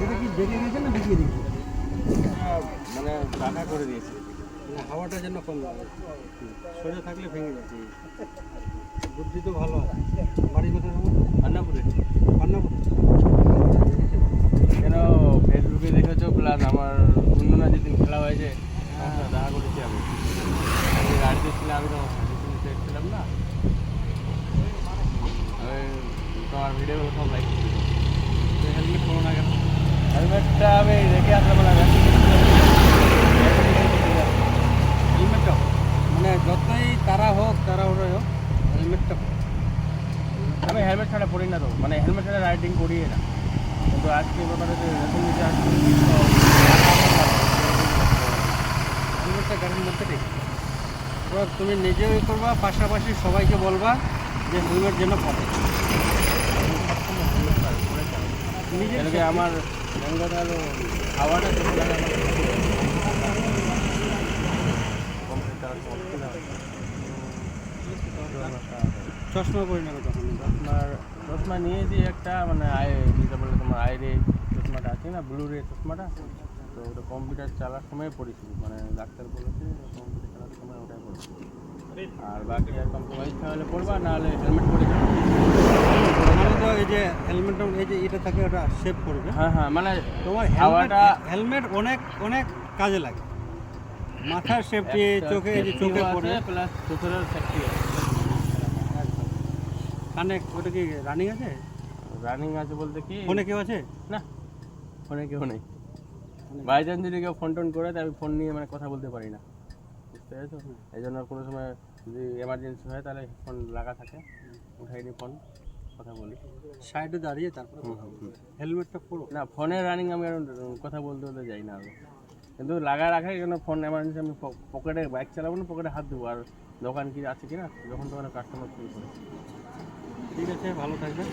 এটা কি বেরিয়ে গেছে না ঢুকিয়ে দিয়েছে? মানে টাকা করে দিয়েছে, হাওয়াটার জন্য কম যাবে, সোজা থাকলে ভেঙে যাচ্ছে। বুদ্ধি তো ভালো আছে। বাড়ি কোথায় আমার? আন্নাপুরে। পান্নাপুরে। কেন ফেসবুকে দেখেছো, প্লাস আমার অন্যনা যেদিন খেলা হয়েছে দেখা করেছি আমি গাড়িতে ছিলাম, আমি তো ছিলাম না, আমি তোমার ভিডিওগুলো সব লাইক করছি। হেলমেট পাবো না কেন? হেলমেটটা আমি রেখে আসলাম না, হেলমেটটা মানে যতই তারা হোক তাড়াহুড়ো হোক হেলমেটটা আমি হেলমেট ছাড়া পড়ি না তো, মানে হেলমেট ছাড়া রাইডিং করি না। কিন্তু আজকে ব্যাপারে নতুন নিচে আসছি, হেলমেটটা গাড়ির মধ্যে রেখে তুমি নিজেও করবা, পাশাপাশি সবাইকে বলবা যে হেলমেট যেন পরে। নিজেকে আমার মেন কথা হলো হাওয়াটা চলে লাগে চশমা পরি না তখন। চশমা নিয়েছি একটা, মানে যেটা বলে তোমার আইরে চশমাটা আছে না, ব্লু রে চশমাটা, তো ওটা কম্পিউটার চালার সময় পড়েছি, মানে ডাক্তার বলেছে কম্পিউটার চালার সময় ওটাই পড়েছি। আর বাকি আর কম্পিউটার ইচ্ছা হলে পড়বা, নাহলে হেলমেট পরে যাবো। মানে তো এই যে হেলমেটটা এই যে এটা থাকে ওটা সেভ করবে। হ্যাঁ হ্যাঁ, মানে তোমার হাওয়াটা হেলমেট অনেক অনেক কাজে লাগে। মাথার সেফটি, চোখে এই যে চোখে পড়ে, প্লাস চোখেরও সেফটি আছে। কানে ওটা কি রানিং আছে? রানিং আছে বলতে কি, ফোনে কেউ আছে? না ফোনে কেউ নেই। বাই চান্স যদি কেউ ফোন টোন করে, তাই আমি ফোন নিয়ে মানে কথা বলতে পারি না, বুঝতে পেরেছো? এই জন্য কোনো সময় যদি এমার্জেন্সি হয় তাহলে ফোন লাগা থাকে, উঠাই নিই ফোন, কথা বলি। সাইডে দাঁড়িয়ে তারপর হেলমেটটা পরো। না ফোনের রানিং আমি আর কথা বলতে বলতে যাই না আমি, কিন্তু লাগা রাখাই কেন, ফোন এমার্জেন্সি আমি পকেটে বাইক চালাবো না, পকেটে হাত দেবো, আর দোকান কি আছে কিনা যখন তখন কাস্টমার ফোন করে। ঠিক আছে, ভালো থাকবে।